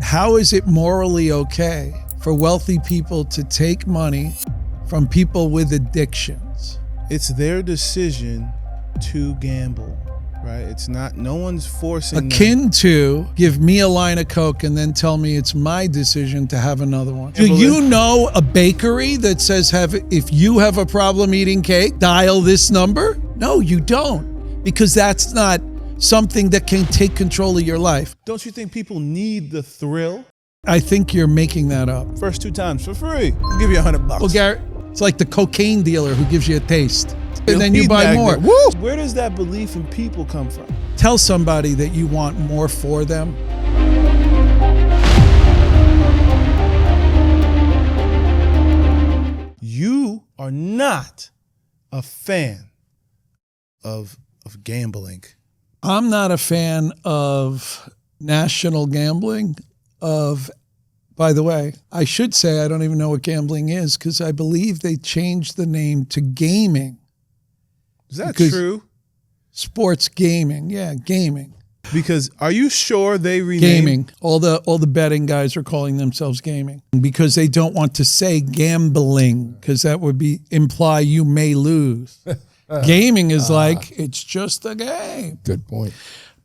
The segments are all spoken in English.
How is it morally okay for wealthy people to take money from people with addictions? It's their decision to gamble, right? It's not, no one's forcing Akin to give me a line of Coke and then tell me it's my decision to have another one. Do you know a bakery that says if you have a problem eating cake, dial this number? No, you don't, because that's not something that can take control of your life. Don't you think people need the thrill? I think you're making that up. First 2 times for free. I'll give you $100. Well, Garrett, it's like the cocaine dealer who gives you a taste, and then you buy more. Woo! Where does that belief in people come from? Tell somebody that you want more for them. You are not a fan of gambling. I'm not a fan of national gambling. By the way, I should say I don't even know what gambling is, because I believe they changed the name to gaming. Is that true? Sports gaming, yeah, gaming. Because are you sure they renamed gaming? All the betting guys are calling themselves gaming because they don't want to say gambling, because that would imply you may lose. Gaming is like, it's just a game. Good point.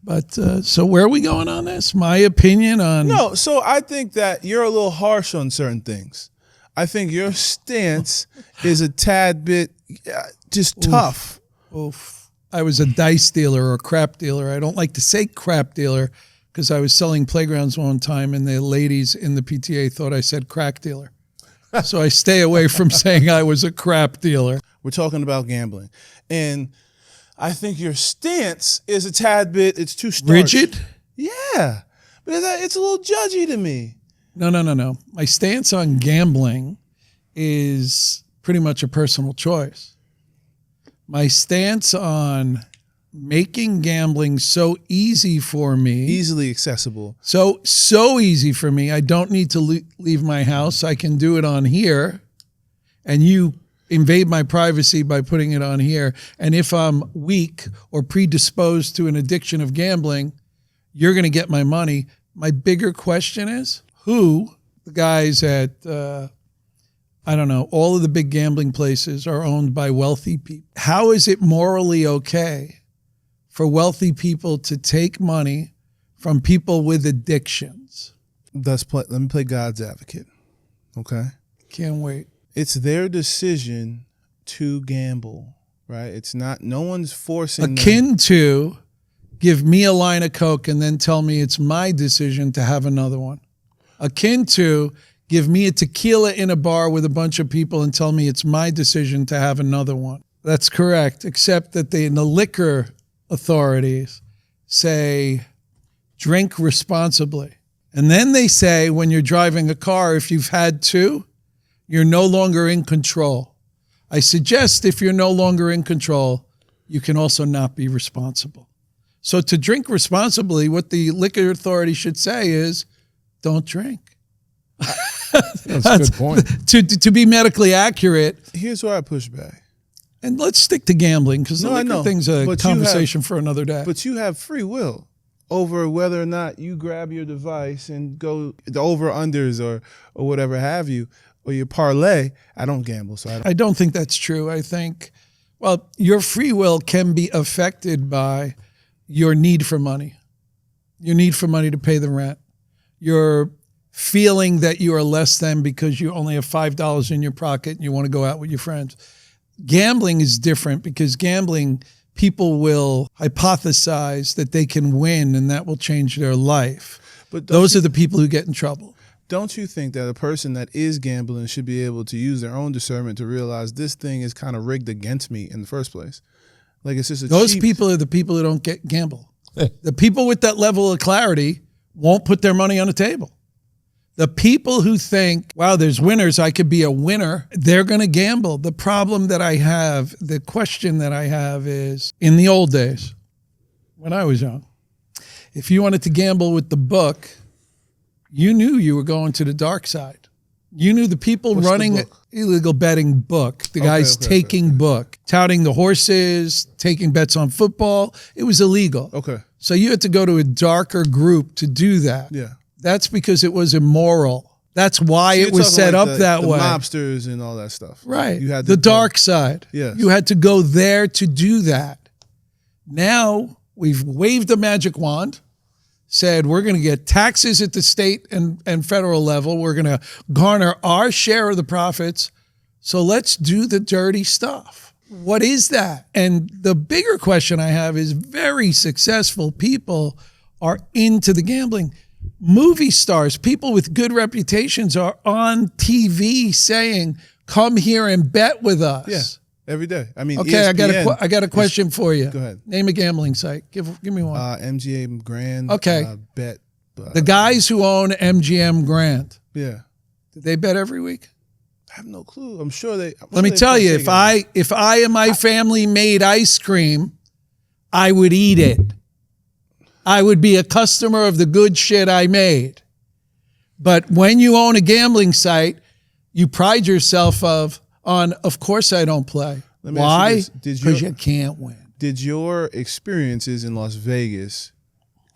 But so where are we going on this? My opinion on... No, so I think that you're a little harsh on certain things. I think your stance is a tad bit just tough. Oof. I was a dice dealer or a crap dealer. I don't like to say crap dealer because I was selling playgrounds one time and the ladies in the PTA thought I said crack dealer. So I stay away from saying I was a crap dealer. We're talking about gambling. And I think your stance is a tad bit, it's too starch. Rigid? Yeah. But it's a little judgy to me. No. My stance on gambling is pretty much a personal choice. My stance on making gambling so easy for me. Easily accessible. So easy for me. I don't need to leave my house. I can do it on here. And you invade my privacy by putting it on here. And if I'm weak or predisposed to an addiction of gambling, you're going to get my money. My bigger question is, the guys at, I don't know, all of the big gambling places are owned by wealthy people. How is it morally okay for wealthy people to take money from people with addictions? Let me play God's advocate, okay? Can't wait. It's their decision to gamble, right? It's not, no one's forcing Akin to give me a line of Coke and then tell me it's my decision to have another one. Akin to give me a tequila in a bar with a bunch of people and tell me it's my decision to have another one. That's correct, except that the liquor authorities say drink responsibly. And then they say when you're driving a car, if you've had 2, you're no longer in control. I suggest if you're no longer in control, you can also not be responsible. So to drink responsibly, what the liquor authority should say is, don't drink. That's a good point. To be medically accurate. Here's where I push back. And let's stick to gambling, because the liquor thing's a conversation for another day. But you have free will over whether or not you grab your device and go the over-unders or whatever have you. Or your parlay. I don't gamble, so I don't think that's true. I think, well, your free will can be affected by your need for money. Your need for money to pay the rent. Your feeling that you are less than because you only have $5 in your pocket and you want to go out with your friends. Gambling is different, because gambling, people will hypothesize that they can win and that will change their life. But those are the people who get in trouble. Don't you think that a person that is gambling should be able to use their own discernment to realize this thing is kind of rigged against me in the first place? Like, it's just those people are the people who don't gamble. The people with that level of clarity won't put their money on the table. The people who think, wow, there's winners, I could be a winner, they're going to gamble. The problem that I have, the question that I have is, in the old days, when I was young, if you wanted to gamble with the book, you knew you were going to the dark side. You knew the people running illegal betting book, the guys taking book, touting the horses, taking bets on football. It was illegal. Okay. So you had to go to a darker group to do that. Yeah. That's because it was immoral. That's why You're it was talking set like up that the way. mobsters and all that stuff. Right. You had the to dark side. Yes. You had to go there to do that. Now we've waved the magic wand, said we're going to get taxes at the state and federal level. We're going to garner our share of the profits. So let's do the dirty stuff. What is that? And the bigger question I have is very successful people are into the gambling. Movie stars, people with good reputations are on TV saying, come here and bet with us. Yeah, every day. I mean, Okay, ESPN I got a question for you. Go ahead. Name a gambling site. Give me one. MGM Grand. Okay. Bet. The guys who own MGM Grand, Yeah. did they bet every week? I have no clue. I'm sure they. Let me tell you, if I and my family made ice cream, I would eat it. I would be a customer of the good shit I made. But when you own a gambling site, you pride yourself on, of course I don't play. Let me Why? ask you this. Because you can't win. Did your experiences in Las Vegas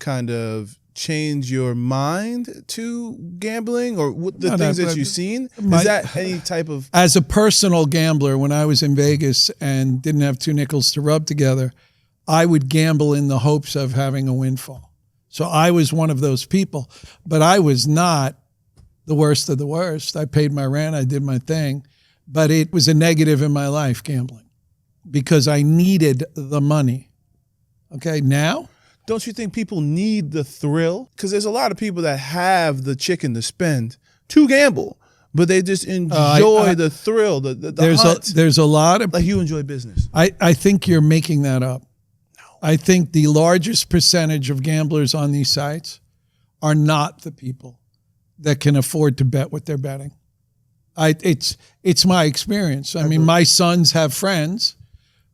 kind of change your mind to gambling, or the things that you've seen? Is that any type of... As a personal gambler, when I was in Vegas and didn't have two nickels to rub together, I would gamble in the hopes of having a windfall. So I was one of those people, but I was not the worst of the worst. I paid my rent, I did my thing, but it was a negative in my life, gambling, because I needed the money. Okay, now? Don't you think people need the thrill? Because there's a lot of people that have the chicken to spend to gamble, but they just enjoy the thrill, the hunt. There's a lot of... Like you enjoy business. I think you're making that up. I think the largest percentage of gamblers on these sites are not the people that can afford to bet what they're betting. It's my experience. I mean, my sons have friends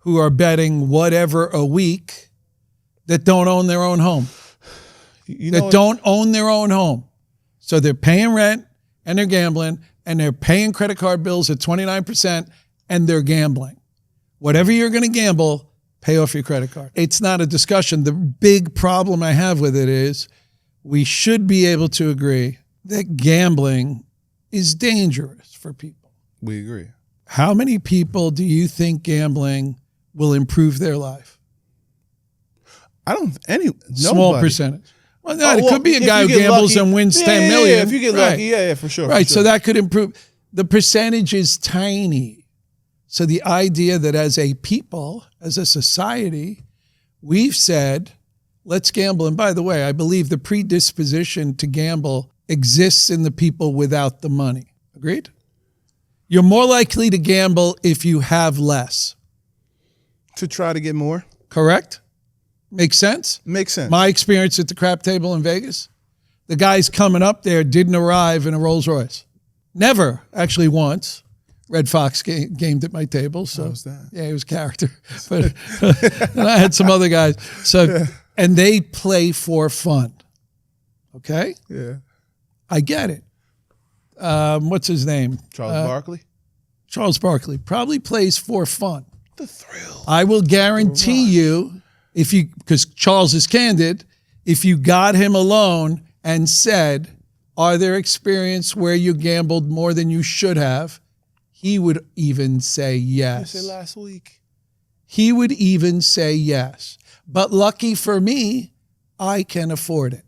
who are betting whatever a week that don't own their own home. Don't own their own home. So they're paying rent and they're gambling and they're paying credit card bills at 29% and they're gambling. Whatever you're going to gamble, pay off your credit card. It's not a discussion. The big problem I have with it is we should be able to agree that gambling is dangerous for people. We agree. How many people do you think gambling will improve their life? Nobody. Small percentage. Well, no, it could be a guy who gambles and wins 10 million. Yeah, if you get lucky, yeah, for sure. Right, for sure. so that could improve. The percentage is tiny. So the idea that as a people, as a society, we've said, let's gamble. And by the way, I believe the predisposition to gamble exists in the people without the money. Agreed? You're more likely to gamble if you have less. To try to get more? Correct? Makes sense? Makes sense. My experience at the crap table in Vegas, the guys coming up there didn't arrive in a Rolls Royce. Never, actually once. Red Fox gamed at my table. So, how was that? Yeah, he was a character. But and I had some other guys. So, and they play for fun. Okay? Yeah. I get it. What's his name? Charles Barkley? Charles Barkley probably plays for fun. The thrill. I will guarantee you, because Charles is candid, if you got him alone and said, are there experiences where you gambled more than you should have? He would even say yes. You said last week. He would even say yes. But lucky for me, I can afford it.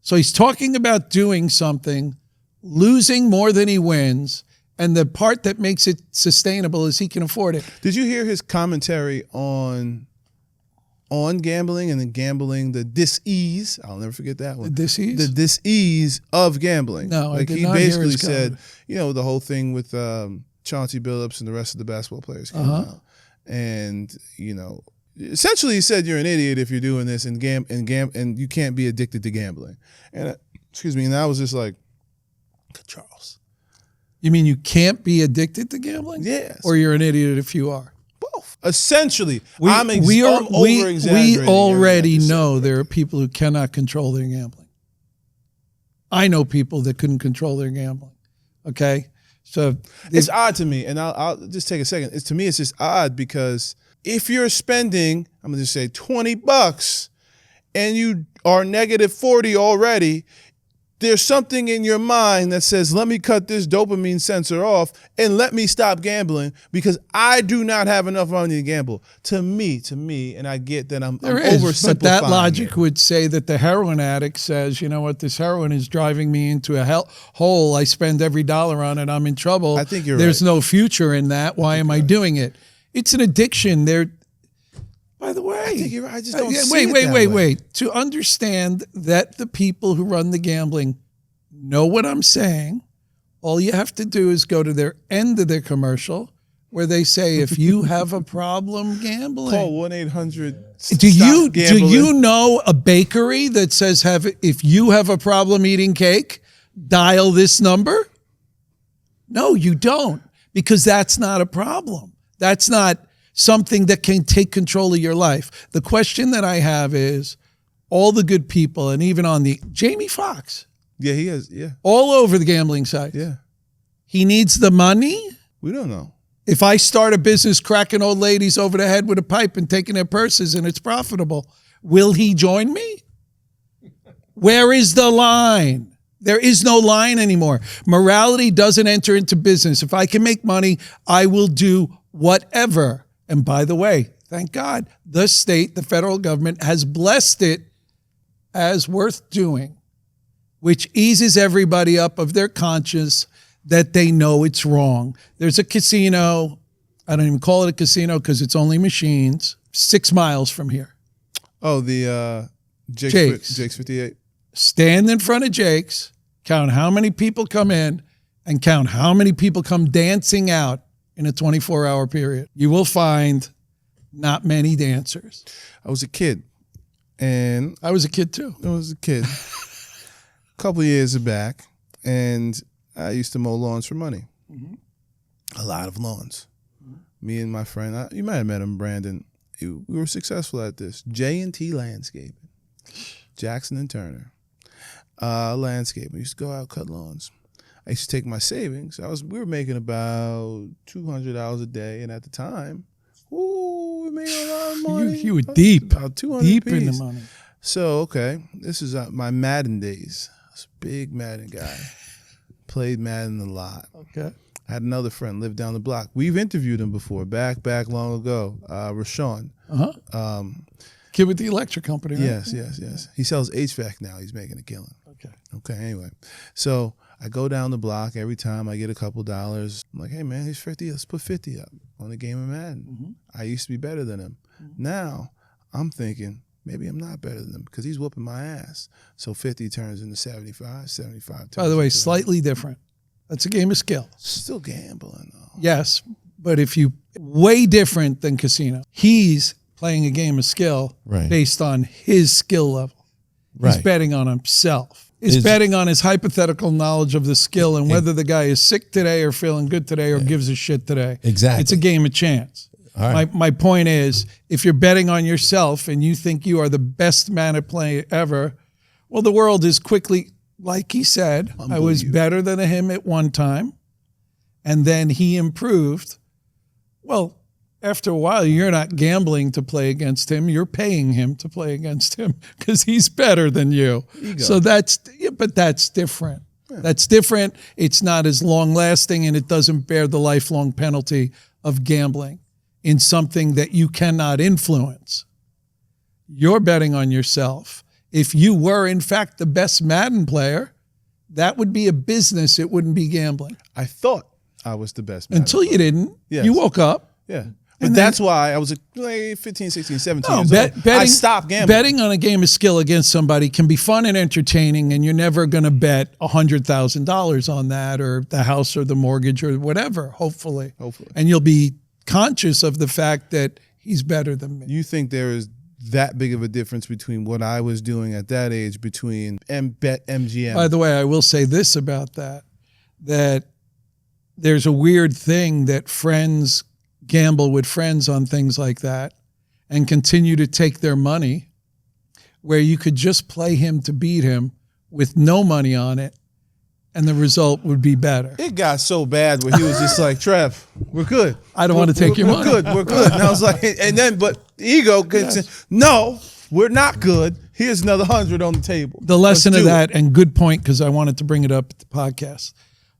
So he's talking about doing something, losing more than he wins, and the part that makes it sustainable is he can afford it. Did you hear his commentary on gambling and then gambling, the dis-ease? I'll never forget that one. The dis-ease? The dis-ease of gambling. No, like I did he not hear basically his said, the whole thing with Chauncey Billups and the rest of the basketball players came out. And, essentially he said you're an idiot if you're doing this and you can't be addicted to gambling. And and I was just like, Charles. You mean you can't be addicted to gambling? Yes. Or you're an idiot if you are? Both. Essentially, we over-exaggerating. already know there are people who cannot control their gambling. I know people that couldn't control their gambling. Okay? So it's odd to me, and I'll just take a second. To me, it's just odd because if you're spending, I'm going to just say $20 and you are negative 40 already, there's something in your mind that says, let me cut this dopamine sensor off and let me stop gambling because I do not have enough money to gamble. To me, and I get that I'm oversimplifying. But that logic would say that the heroin addict says, you know what, this heroin is driving me into a hole. I spend every dollar on it. I'm in trouble. I think you're There's right. no future in that. Why am I doing it? It's an addiction. By the way, I think you're right. I just don't see it that way. wait. To understand that the people who run the gambling know what I'm saying, all you have to do is go to their end of their commercial where they say, if you have a problem gambling, Call 1-800. Do you know a bakery that says if you have a problem eating cake, dial this number? No, you don't, because that's not a problem. That's not something that can take control of your life. The question that I have is, all the good people, and even on the Jamie Foxx, Yeah, he is. Yeah, all over the gambling site. yeah. He needs the money. We don't know. If I start a business cracking old ladies over the head with a pipe and taking their purses and it's profitable, will he join me? Where is the line? There is no line anymore. Morality doesn't enter into business. If I can make money, I will do whatever. And by the way, thank God, the state, the federal government has blessed it as worth doing, which eases everybody up of their conscience that they know it's wrong. There's a casino. I don't even call it a casino because it's only machines, 6 miles from here. Oh, the Jake's. Jake's 58. Stand in front of Jake's, count how many people come in, and count how many people come dancing out in a 24-hour period. You will find not many dancers. I was a kid, and I was a kid too. I was a kid a couple of years back, and I used to mow lawns for money. Mm-hmm. A lot of lawns. Mm-hmm. Me and my friend, you might have met him, Brandon. We were successful at this. J&T Landscaping, Jackson and Turner. Landscaping. We used to go out, cut lawns. I used to take my savings. We were making about $200 a day, and at the time, we made a lot of money. You were deep, about 200 deep piece. in the money. So okay, this is my Madden days. I was a big Madden guy. Played Madden a lot. Okay. I had another friend live down the block. We've interviewed him before, back long ago. Rashawn. Kid with the electric company, right? Yes. He sells HVAC now. He's making a killing. Okay. Anyway, so I go down the block every time I get a couple dollars. I'm like, hey man, he's 50. Let's put 50 up on a game of Madden. Mm-hmm. I used to be better than him. Mm-hmm. Now I'm thinking maybe I'm not better than him because he's whooping my ass. So 50 turns into 75. 75 turns. By the way, slightly different. That's a game of skill. Still gambling though. Yes, but way different than casino. He's playing a game of skill based on his skill level. He's betting on himself. He's betting on his hypothetical knowledge of the skill and whether the guy is sick today or feeling good today or gives a shit today. Exactly. It's a game of chance. All right. My point is, if you're betting on yourself and you think you are the best man at play ever, well, the world is quickly, like he said, I was better than him at one time, and then he improved. Well, after a while, you're not gambling to play against him. You're paying him to play against him because he's better than you. So that's different. Yeah. That's different. It's not as long lasting, and it doesn't bear the lifelong penalty of gambling in something that you cannot influence. You're betting on yourself. If you were, in fact, the best Madden player, that would be a business. It wouldn't be gambling. I thought I was the best Madden until you didn't. Yes. You woke up. Yeah. But that's why I was like 15, 16, 17 years old. I stopped gambling. Betting on a game of skill against somebody can be fun and entertaining, and you're never going to bet $100,000 on that or the house or the mortgage or whatever, hopefully. And you'll be conscious of the fact that he's better than me. You think there is that big of a difference between what I was doing at that age between bet MGM? By the way, I will say this about that there's a weird thing that friends gamble with friends on things like that and continue to take their money, where you could just play him to beat him with no money on it, and the result would be better. It got so bad where he was just like, Trev, we're good. I don't want to take your money. We're good. And I was like, but ego could say, no, We're not good. Here's another 100 on the table. The lesson Let's of do that, it. and good point, because I wanted to bring it up at the podcast.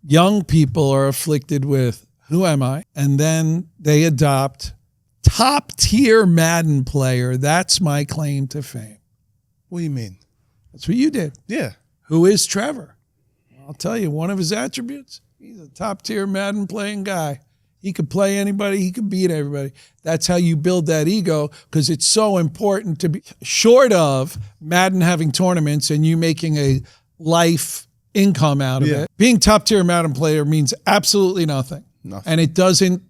Young people are afflicted with, who am I? And then they adopt top tier Madden player. That's my claim to fame. What do you mean? That's what you did. Yeah. Who is Trevor? I'll tell you, one of his attributes, he's a top tier Madden playing guy. He could play anybody. He could beat everybody. That's how you build that ego, because it's so important to be short of Madden having tournaments and you making a life income out of it. Being top tier Madden player means absolutely nothing. And it doesn't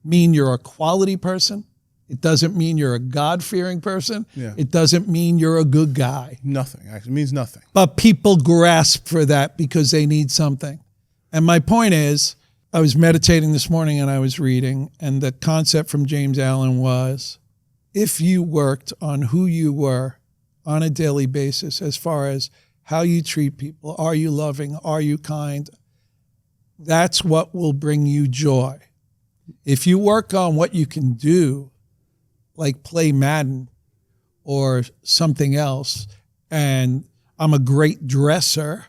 mean you're a quality person. It doesn't mean you're a God-fearing person. Yeah. It doesn't mean you're a good guy. Nothing. Actually, it means nothing. But people grasp for that because they need something. And my point is, I was meditating this morning and I was reading, and the concept from James Allen was, if you worked on who you were on a daily basis, as far as how you treat people, are you loving, are you kind, that's what will bring you joy. If you work on what you can do, like play Madden or something else, and I'm a great dresser,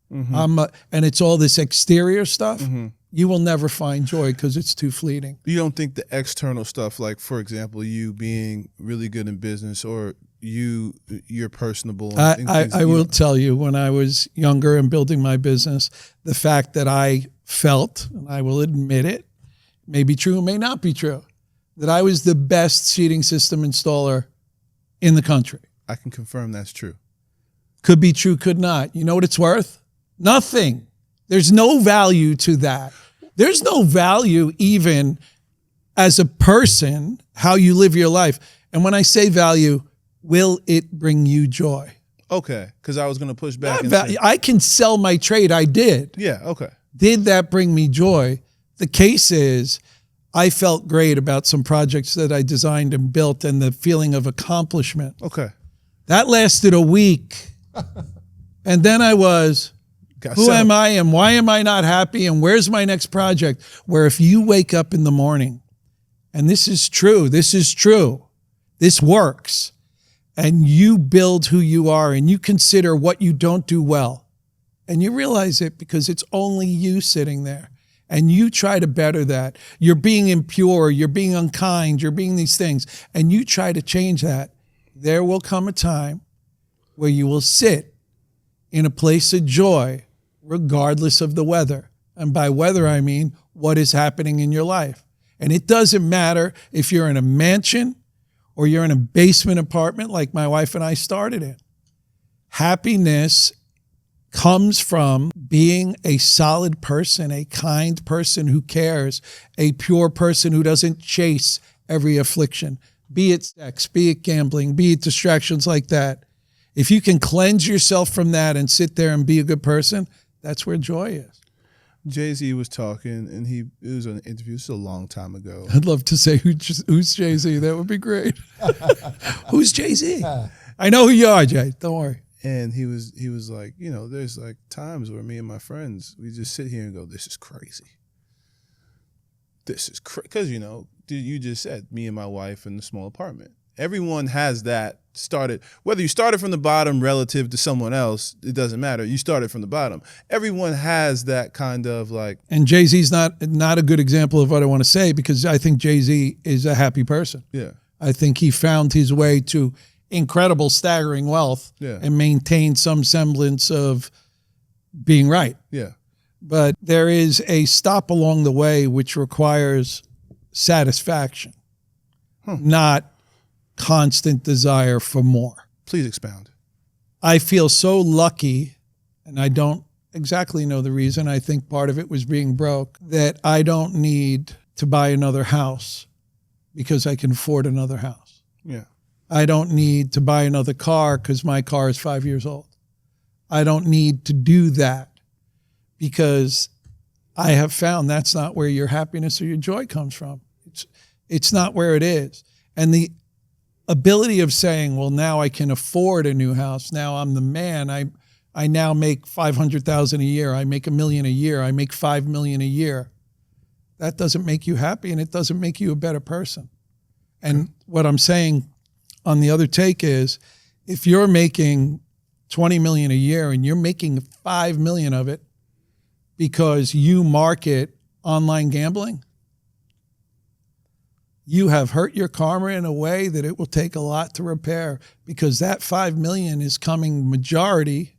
and it's all this exterior stuff, you will never find joy because it's too fleeting. You don't think the external stuff, like, for example, you being really good in business, or you're personable. And I will tell you, when I was younger and building my business, the fact that I felt, and I will admit it, may be true, may not be true, that I was the best seating system installer in the country. I can confirm that's true. Could be true, could not. You know what it's worth? Nothing. There's no value to that. There's no value even as a person, how you live your life. And when I say value, will it bring you joy? Okay, because I was going to push back. I can sell my trade. I did. Yeah, okay. Did that bring me joy? The case is, I felt great about some projects that I designed and built, and the feeling of accomplishment. Okay. That lasted a week. And then I was, who am I and why am I not happy and where's my next project? Where if you wake up in the morning, and this is true, this works, and you build who you are and you consider what you don't do well, and you realize it because it's only you sitting there, and you try to better that. You're being impure, you're being unkind, you're being these things, and you try to change that. There will come a time where you will sit in a place of joy regardless of the weather. And by weather, I mean what is happening in your life. And it doesn't matter if you're in a mansion or you're in a basement apartment like my wife and I started in. Happiness comes from being a solid person, a kind person who cares, a pure person who doesn't chase every affliction, be it sex, be it gambling, be it distractions like that. If you can cleanse yourself from that and sit there and be a good person, that's where joy is. Jay-Z was talking, and it was an interview. This is a long time ago. I'd love to say who's Jay-Z. That would be great. Who's Jay-Z? I know who you are, Jay. Don't worry. And he was like, there's like times where me and my friends, we just sit here and go, this is crazy. This is crazy. Because, you just said, me and my wife in the small apartment. Everyone has that started. Whether you started from the bottom relative to someone else, it doesn't matter. You started from the bottom. Everyone has that kind of like. And Jay-Z's not a good example of what I want to say, because I think Jay-Z is a happy person. Yeah. I think he found his way to incredible, staggering wealth and maintained some semblance of being right. Yeah. But there is a stop along the way which requires satisfaction, not constant desire for more. Please expound. I feel so lucky, and I don't exactly know the reason. I think part of it was being broke, that I don't need to buy another house because I can afford another house. Yeah. I don't need to buy another car because my car is 5 years old. I don't need to do that because I have found that's not where your happiness or your joy comes from. It's not where it is. And the ability of saying, well, now I can afford a new house. Now I'm the man. I now make $500,000 a year. I make $1 million a year. I make $5 million a year. That doesn't make you happy, and it doesn't make you a better person. And what I'm saying on the other take is, if you're making 20 million a year and you're making 5 million of it because you market online gambling, you have hurt your karma in a way that it will take a lot to repair, because that 5 million is coming majority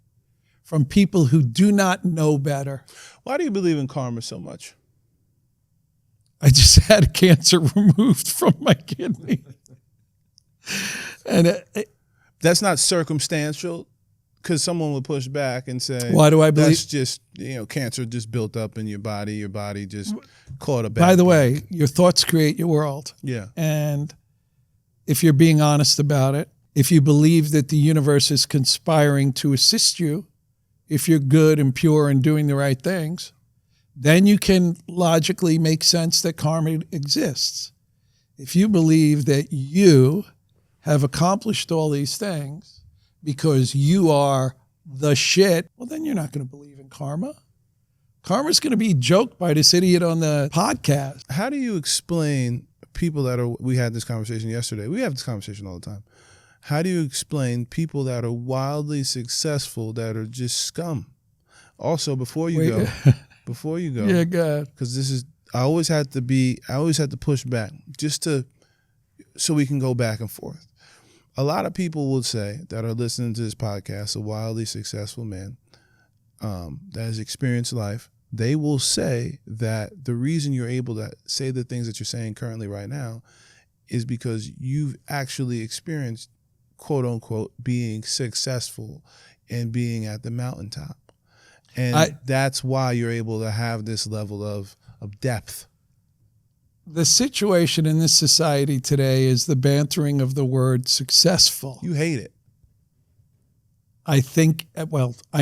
from people who do not know better. Why do you believe in karma so much? I just had cancer removed from my kidney. And That's not circumstantial, because someone would push back and say, why do I believe? That's just, cancer just built up in your body just caught a bad By the thing. way, your thoughts create your world. Yeah. And if you're being honest about it, if you believe that the universe is conspiring to assist you, if you're good and pure and doing the right things, then you can logically make sense that karma exists. If you believe that you have accomplished all these things because you are the shit, well, then you're not going to believe in karma. Karma's going to be joked by this idiot on the podcast. How do you explain people we had this conversation yesterday. We have this conversation all the time. How do you explain people that are wildly successful that are just scum? Also, before you go, Yeah, God. because I always had to push back so we can go back and forth. A lot of people will say that are listening to this podcast, a wildly successful man that has experienced life, they will say that the reason you're able to say the things that you're saying currently right now is because you've actually experienced, quote unquote, being successful and being at the mountaintop. And that's why you're able to have this level of depth. The situation in this society today is the bantering of the word successful. You hate it. I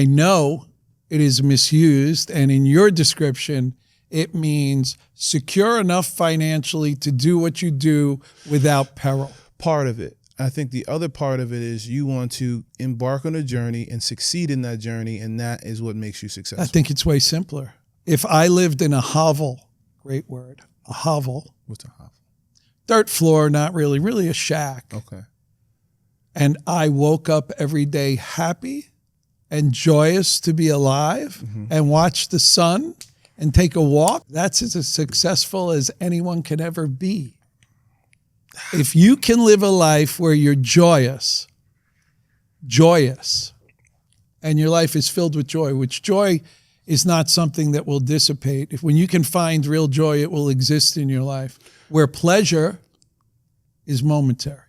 know it is misused, and in your description, it means secure enough financially to do what you do without peril. Part of it. I think the other part of it is you want to embark on a journey and succeed in that journey, and that is what makes you successful. I think it's way simpler. If I lived in a hovel, great word, a hovel. What's a hovel? Dirt floor, not really a shack. Okay. And I woke up every day happy and joyous to be alive and watch the sun and take a walk, that's as successful as anyone can ever be. If you can live a life where you're joyous, and your life is filled with joy, which joy is not something that will dissipate. When you can find real joy, it will exist in your life, where pleasure is momentary.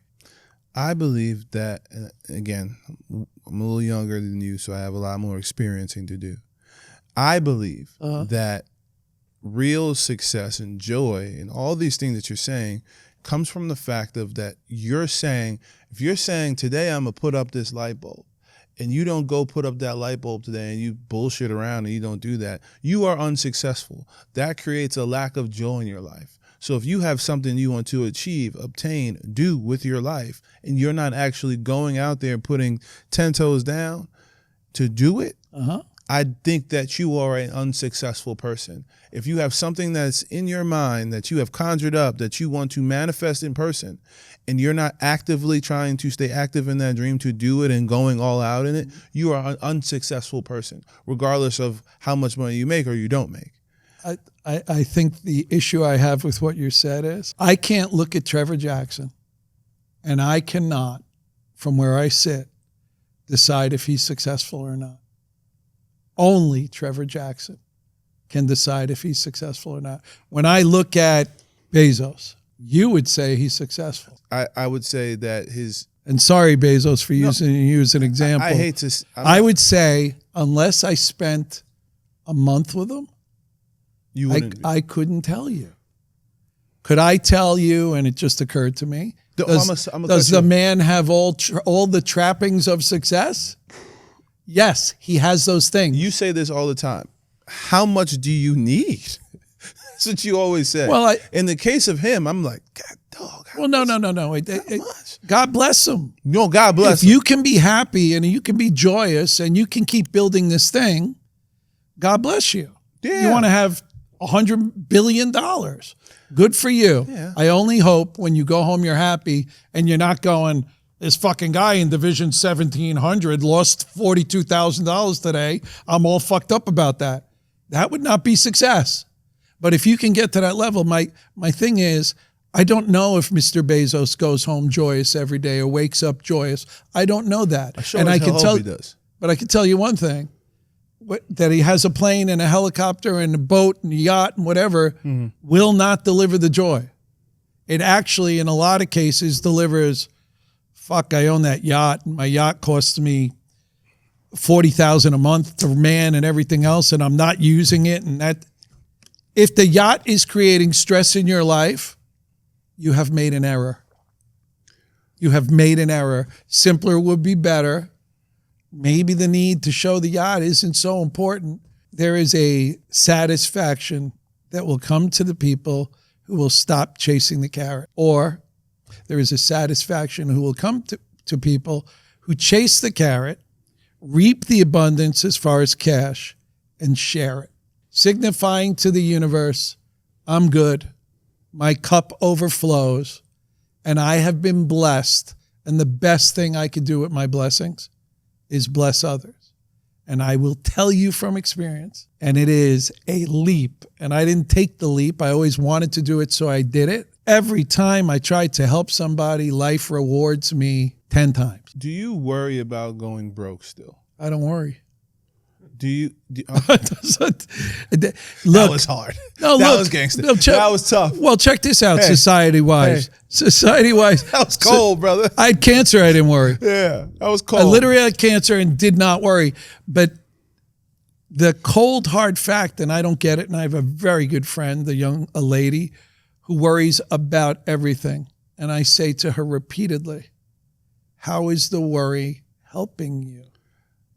I believe that, again, I'm a little younger than you, so I have a lot more experiencing to do. I believe that real success and joy and all these things that you're saying comes from the fact of that you're saying, if you're saying today I'm going to put up this light bulb, and you don't go put up that light bulb today and you bullshit around and you don't do that, you are unsuccessful. That creates a lack of joy in your life. So if you have something you want to achieve, obtain, do with your life, and you're not actually going out there putting 10 toes down to do it, I think that you are an unsuccessful person. If you have something that's in your mind that you have conjured up that you want to manifest in person, and you're not actively trying to stay active in that dream to do it and going all out in it, you are an unsuccessful person, regardless of how much money you make or you don't make. I think the issue I have with what you said is I can't look at Trevor Jackson, and I cannot, from where I sit, decide if he's successful or not. Only Trevor Jackson can decide if he's successful or not. When I look at Bezos, you would say he's successful. I would say that and sorry, Bezos, for using you as an example. I hate to. I would say unless I spent a month with him, you wouldn't. I couldn't tell you. Could I tell you? And it just occurred to me. Does the man have all the trappings of success? Yes, he has those things. You say this all the time. How much do you need? That's what you always say. Well, in the case of him, I'm like, God, dog. Well, no. God bless him. No, God bless him. If you can be happy and you can be joyous and you can keep building this thing, God bless you. Yeah. You want to have $100 billion. Good for you. Yeah. I only hope when you go home you're happy and you're not going, This fucking guy in Division 1700 lost $42,000 today. I'm all fucked up about that. That would not be success. But if you can get to that level, my thing is, I don't know if Mr. Bezos goes home joyous every day or wakes up joyous. I don't know that. And I can tell he does. But I can tell you one thing, that he has a plane and a helicopter and a boat and a yacht and whatever will not deliver the joy. It actually, in a lot of cases, delivers, fuck, I own that yacht, and my yacht costs me $40,000 a month to man and everything else, and I'm not using it. And that, if the yacht is creating stress in your life, you have made an error. You have made an error. Simpler would be better. Maybe the need to show the yacht isn't so important. There is a satisfaction that will come to the people who will stop chasing the carrot. Or there is a satisfaction who will come to people who chase the carrot, reap the abundance as far as cash, and share it, signifying to the universe, I'm good, my cup overflows, and I have been blessed, and the best thing I could do with my blessings is bless others. And I will tell you from experience, and it is a leap. And I didn't take the leap. I always wanted to do it, so I did it. Every time I tried to help somebody, life rewards me 10 times. Do you worry about going broke still? I don't worry. Look, that was hard. No, that look, was gangster. No, that was tough. Well, check this out, society-wise. Hey. Society-wise. That was cold, brother. I had cancer. I didn't worry. Yeah, that was cold. I literally had cancer and did not worry. But the cold, hard fact, and I don't get it, and I have a very good friend, a lady, who worries about everything. And I say to her repeatedly, how is the worry helping you?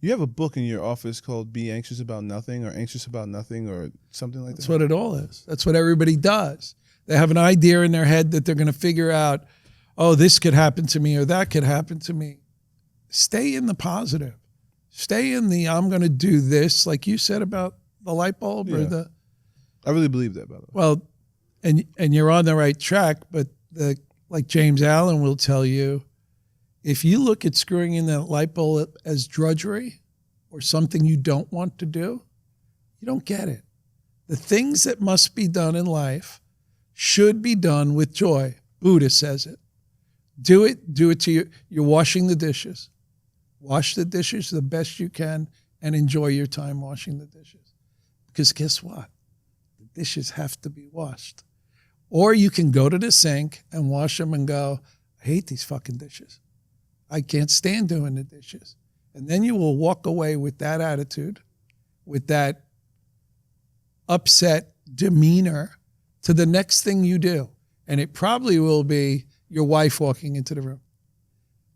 You have a book in your office called Be Anxious About Nothing or Anxious About Nothing or something like that? That's what it all is. That's what everybody does. They have an idea in their head that they're going to figure out, oh, this could happen to me or that could happen to me. Stay in the positive. Stay in the, I'm going to do this, like you said about the light bulb or the... I really believe that, by the way. Well, and you're on the right track, but like James Allen will tell you, if you look at screwing in that light bulb as drudgery or something you don't want to do, you don't get it. The things that must be done in life should be done with joy. Buddha says it. Do it to you. You're washing the dishes. Wash the dishes the best you can and enjoy your time washing the dishes. Because guess what? The dishes have to be washed. Or you can go to the sink and wash them and go, I hate these fucking dishes. I can't stand doing the dishes. And then you will walk away with that attitude, with that upset demeanor to the next thing you do. And it probably will be your wife walking into the room.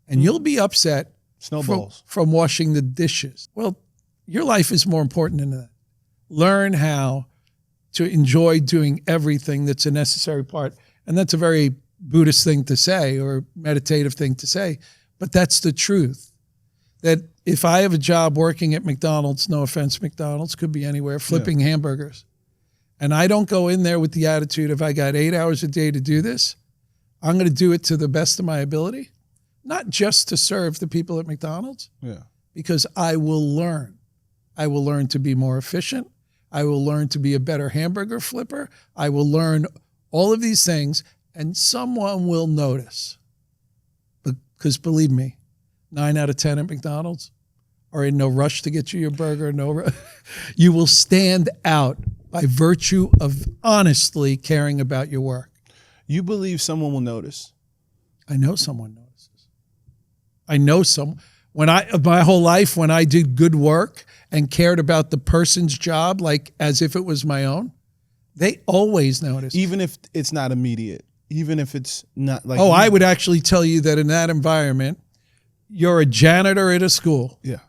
And you'll be upset from washing the dishes. Well, your life is more important than that. Learn how to enjoy doing everything that's a necessary part. And that's a very Buddhist thing to say or meditative thing to say. But that's the truth, that if I have a job working at McDonald's, no offense, McDonald's, could be anywhere, flipping hamburgers, and I don't go in there with the attitude, if I got 8 hours a day to do this, I'm going to do it to the best of my ability, not just to serve the people at McDonald's, because I will learn. I will learn to be more efficient. I will learn to be a better hamburger flipper. I will learn all of these things, and someone will notice. Because believe me, 9 out of 10 at McDonald's are in no rush to get you your burger. You will stand out by virtue of honestly caring about your work. You believe someone will notice? I know someone notices. I know some. My whole life, when I did good work and cared about the person's job, like as if it was my own, they always notice. Even if it's not immediate. Even if it's not like... Oh, I would actually tell you that in that environment, you're a janitor at a school. Yeah.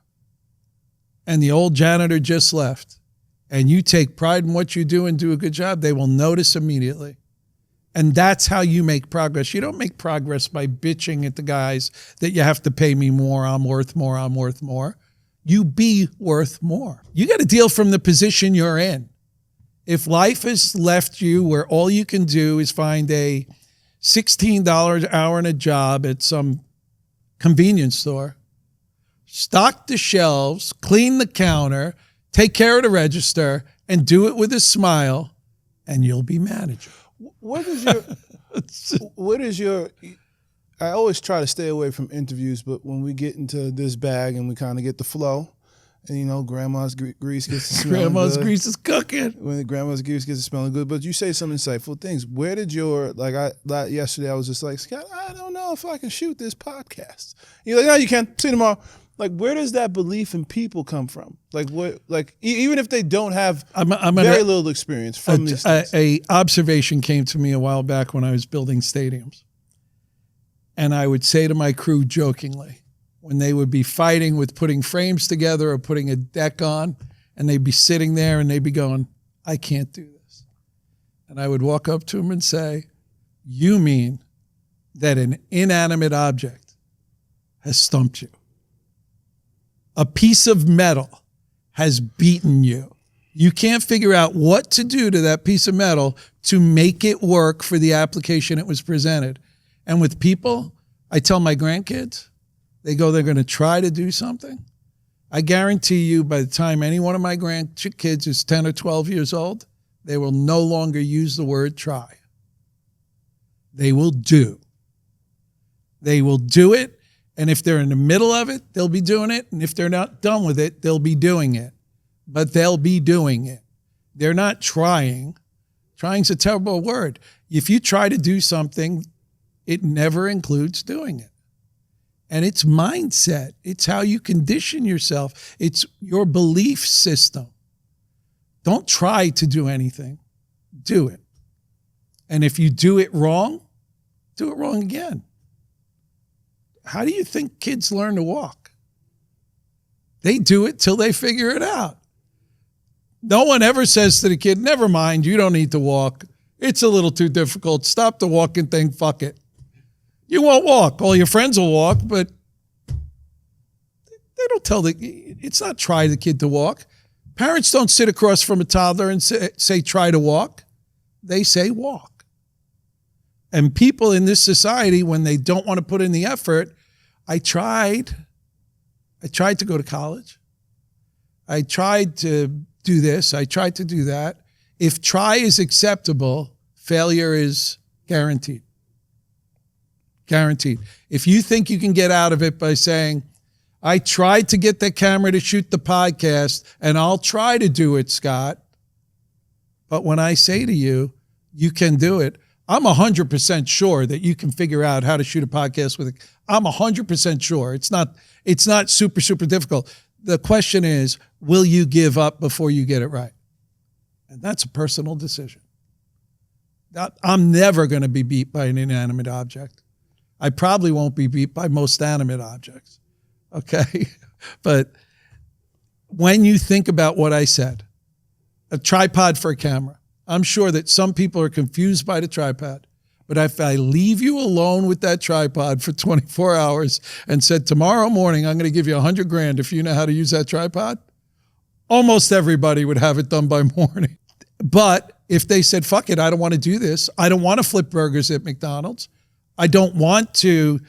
And the old janitor just left. And you take pride in what you do and do a good job, they will notice immediately. And that's how you make progress. You don't make progress by bitching at the guys that you have to pay me more, I'm worth more, I'm worth more. You be worth more. You got to deal from the position you're in. If life has left you where all you can do is find a $16 an hour in a job at some convenience store, stock the shelves, clean the counter, take care of the register, and do it with a smile, and you'll be manager. What is your, I always try to stay away from interviews, but when we get into this bag and we kind of get the flow, and, you know, grandma's grease gets to smelling Grandma's good. grease is cooking. When grandma's grease gets to smelling good. But you say some insightful things. Where did your, yesterday I was just like, Scott, I don't know if I can shoot this podcast. You're like, no, you can. See you tomorrow. Like, where does that belief in people come from? Like, what? Like, even if they don't have very little experience from these things. A observation came to me a while back when I was building stadiums. And I would say to my crew jokingly, when they would be fighting with putting frames together or putting a deck on, and they'd be sitting there and they'd be going, I can't do this. And I would walk up to them and say, you mean that an inanimate object has stumped you? A piece of metal has beaten you. You can't figure out what to do to that piece of metal to make it work for the application it was presented. And with people, I tell my grandkids, they're going to try to do something. I guarantee you by the time any one of my grandkids is 10 or 12 years old, they will no longer use the word try. They will do. They will do it. And if they're in the middle of it, they'll be doing it. And if they're not done with it, they'll be doing it. But they'll be doing it. They're not trying. Trying's a terrible word. If you try to do something, it never includes doing it. And it's mindset. It's how you condition yourself. It's your belief system. Don't try to do anything. Do it. And if you do it wrong again. How do you think kids learn to walk? They do it till they figure it out. No one ever says to the kid, never mind, you don't need to walk. It's a little too difficult. Stop the walking thing, fuck it. You won't walk. All your friends will walk, but they don't tell it's not try the kid to walk. Parents don't sit across from a toddler and say try to walk. They say walk. And people in this society, when they don't want to put in the effort, I tried to go to college. I tried to do this. I tried to do that. If try is acceptable, failure is guaranteed. Guaranteed. If you think you can get out of it by saying, I tried to get the camera to shoot the podcast, and I'll try to do it, Scott. But when I say to you, you can do it, I'm 100% sure that you can figure out how to shoot a podcast with it. I'm 100% sure. It's not super, super difficult. The question is, will you give up before you get it right? And that's a personal decision. I'm never going to be beat by an inanimate object. I probably won't be beat by most animate objects, okay? But when you think about what I said, a tripod for a camera, I'm sure that some people are confused by the tripod. But if I leave you alone with that tripod for 24 hours and said, tomorrow morning, I'm going to give you $100,000 if you know how to use that tripod, almost everybody would have it done by morning. But if they said, fuck it, I don't want to do this. I don't want to flip burgers at McDonald's. I don't want to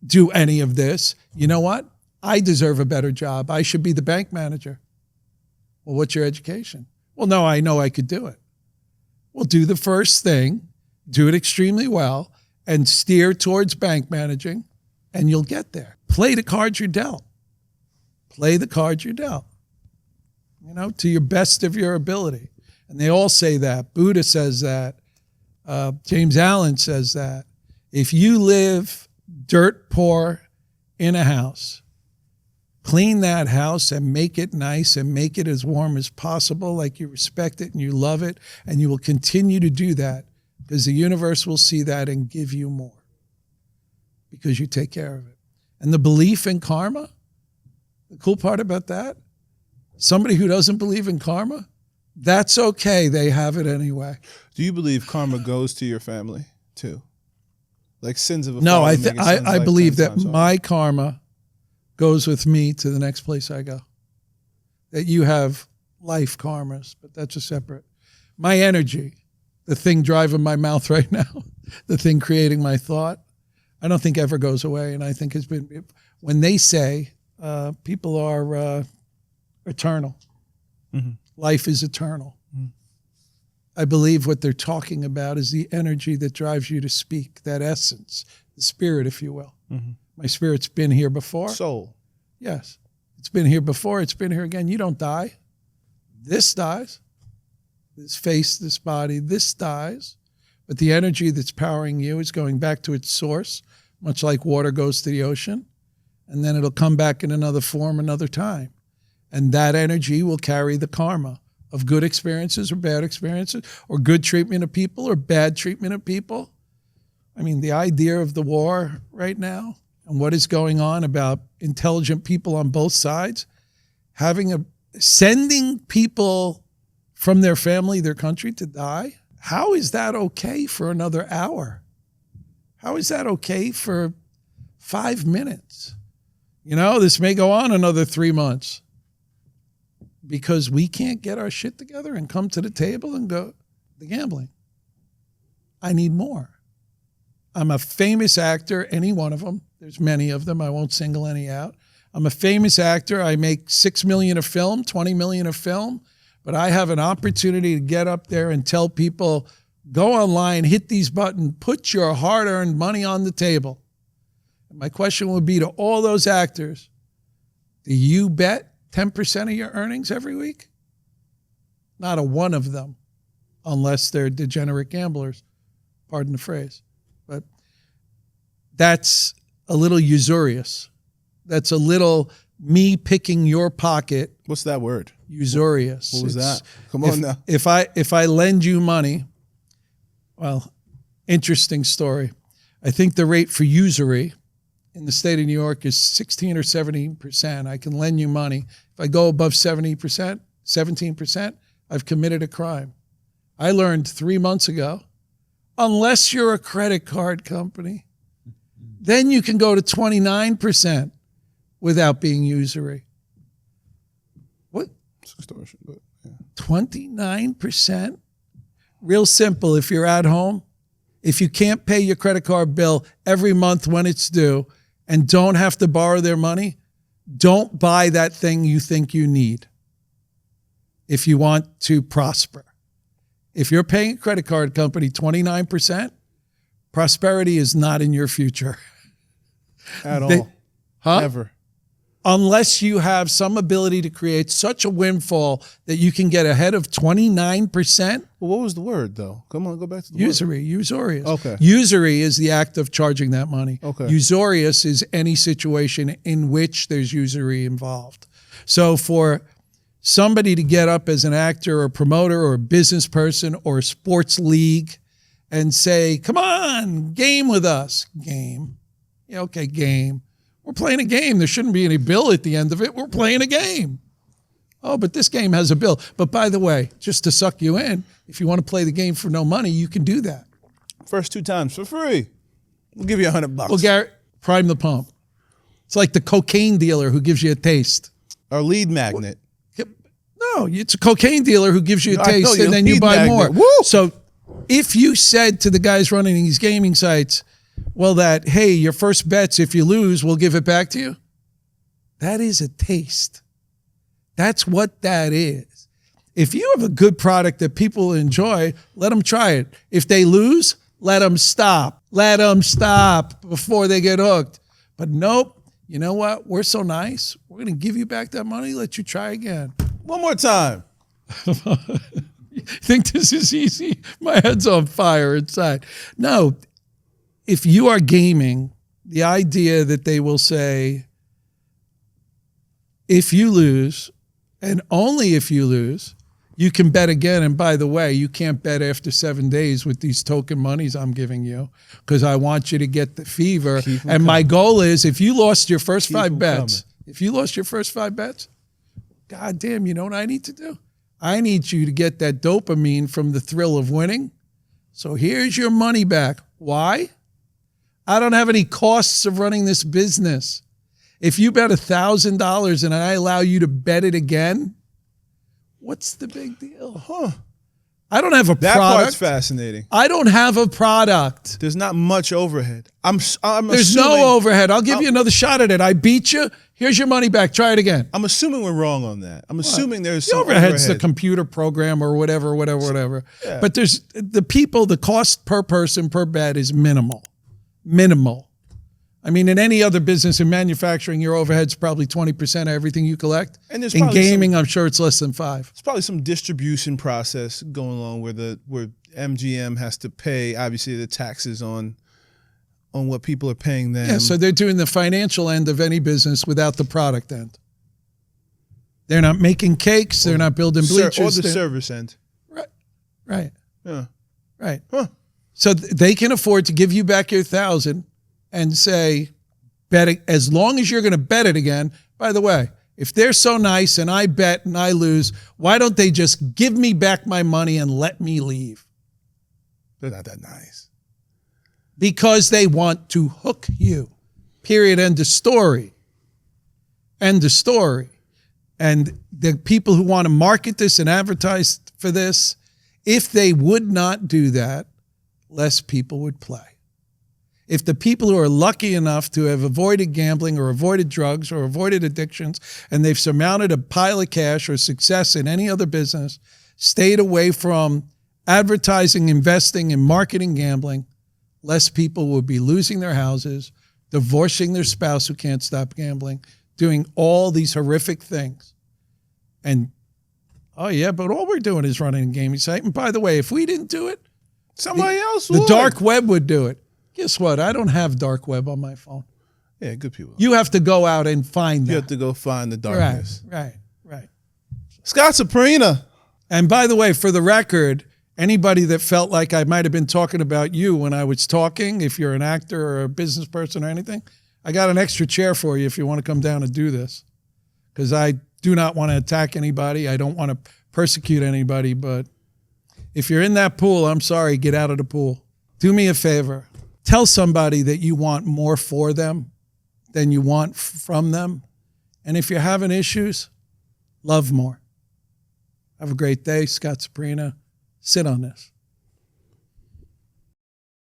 do any of this. You know what? I deserve a better job. I should be the bank manager. Well, what's your education? Well, no, I know I could do it. Well, do the first thing, do it extremely well, and steer towards bank managing, and you'll get there. Play the cards you're dealt. Play the cards you're dealt, to your best of your ability. And they all say that. Buddha says that. James Allen says that. If you live dirt poor in a house, clean that house and make it nice and make it as warm as possible, like you respect it and you love it, and you will continue to do that because the universe will see that and give you more because you take care of it. And the belief in karma, the cool part about that, somebody who doesn't believe in karma, that's okay. They have it anyway. Do you believe karma goes to your family too? Like sins of a no, father. I believe that my karma goes with me to the next place I go. That you have life karmas, but that's a separate. My energy, the thing driving my mouth right now, the thing creating my thought, I don't think ever goes away. And I think it's been, when they say people are eternal, life is eternal. I believe what they're talking about is the energy that drives you to speak, that essence, the spirit, if you will. My spirit's been here before. Soul. Yes. It's been here before. It's been here again. You don't die. This dies. This face, this body, this dies. But the energy that's powering you is going back to its source, much like water goes to the ocean. And then it'll come back in another form another time. And that energy will carry the karma of good experiences or bad experiences, or good treatment of people or bad treatment of people. I mean, the idea of the war right now and what is going on about intelligent people on both sides, sending people from their family, their country to die. How is that okay for another hour? How is that okay for 5 minutes? This may go on another 3 months because we can't get our shit together and come to the table and go, the gambling. I need more. I'm a famous actor, any one of them. There's many of them. I won't single any out. I'm a famous actor. I make $6 million a film, $20 million a film, but I have an opportunity to get up there and tell people, go online, hit these buttons, put your hard-earned money on the table. And my question would be to all those actors, do you bet 10% of your earnings every week? Not a one of them, unless they're degenerate gamblers, pardon the phrase. But that's a little usurious. That's a little me picking your pocket. What's that word? Usurious. What was that? Come on now. If I lend you money, well, interesting story. I think the rate for usury in the state of New York is 16 or 17%. I can lend you money. If I go above 70%, 17%, I've committed a crime. I learned 3 months ago, unless you're a credit card company, then you can go to 29% without being usury. What? It's extortion, but yeah. 29%? Real simple. If you're at home, if you can't pay your credit card bill every month when it's due and don't have to borrow their money, don't buy that thing you think you need if you want to prosper. If you're paying a credit card company 29%, prosperity is not in your future. At all. Never. Unless you have some ability to create such a windfall that you can get ahead of 29%. Well, what was the word, though? Come on, go back to the Usury, usurious. Okay. Usury is the act of charging that money. Okay. Usurious is any situation in which there's usury involved. So for somebody to get up as an actor or promoter or a business person or a sports league and say, come on, game with us. Game. Yeah, okay, game. We're playing a game. There shouldn't be any bill at the end of it. We're playing a game. Oh, but this game has a bill. But by the way, just to suck you in, if you want to play the game for no money, you can do that. First 2 times for free. We'll give you $100. Well, Gary, prime the pump. It's like the cocaine dealer who gives you a taste. Our lead magnet. No, it's a cocaine dealer who gives you a taste know, and then you lead buy magnet. more. Woo! So if you said to the guys running these gaming sites, well, that, hey, your first bets, if you lose, we'll give it back to you. That is a taste. That's what that is. If you have a good product that people enjoy, let them try it. If they lose, let them stop. Let them stop before they get hooked. But nope, you know what? We're so nice. We're going to give you back that money, let you try again. One more time. Think this is easy? My head's on fire inside. No. If you are gaming, the idea that they will say, if you lose, and only if you lose, you can bet again. And by the way, you can't bet after 7 days with these token monies I'm giving you because I want you to get the fever. And my goal is if you lost your first 5 bets, God damn, you know what I need to do? I need you to get that dopamine from the thrill of winning. So here's your money back. Why? I don't have any costs of running this business. If you bet $1,000 and I allow you to bet it again, what's the big deal? I don't have a That product. part's fascinating. I don't have a product. There's not much overhead. There's assuming, no overhead. I'll give you another shot at it. I beat you. Here's your money back. Try it again. I'm assuming we're wrong on that. I'm assuming there's The some overhead's the overhead. computer program or whatever. Yeah. But there's the cost per person per bed is minimal. Minimal. I mean, in any other business in manufacturing, your overhead's probably 20% of everything you collect. And there's in probably gaming, I'm sure it's less than 5%. There's probably some distribution process going along where MGM has to pay, obviously, the taxes on what people are paying them. Yeah, so they're doing the financial end of any business without the product end. They're not making cakes. They're not building bleachers. Or the service end. Right. Yeah. Right. Huh. So they can afford to give you back your $1,000 and say, bet it, as long as you're going to bet it again. By the way, if they're so nice and I bet and I lose, why don't they just give me back my money and let me leave? They're not that nice. Because they want to hook you. Period. End of story. End of story. And the people who want to market this and advertise for this, if they would not do that, less people would play. If the people who are lucky enough to have avoided gambling or avoided drugs or avoided addictions, and they've surmounted a pile of cash or success in any other business, stayed away from advertising, investing, and marketing gambling, less people would be losing their houses, divorcing their spouse who can't stop gambling, doing all these horrific things. And, oh yeah, but all we're doing is running a gaming site. And by the way, if we didn't do it, Somebody else the would. dark web would do it. Guess what? I don't have dark web on my phone. Yeah, good people. You have to go out and find that. You have to go find the darkness. Right. Scott Suprina. And by the way, for the record, anybody that felt like I might have been talking about you when I was talking, if you're an actor or a business person or anything, I got an extra chair for you if you want to come down and do this. Because I do not want to attack anybody. I don't want to persecute anybody. But if you're in that pool, I'm sorry, get out of the pool. Do me a favor. Tell somebody that you want more for them than you want from them. And if you're having issues, love more. Have a great day. Scott Suprina. Sit on this.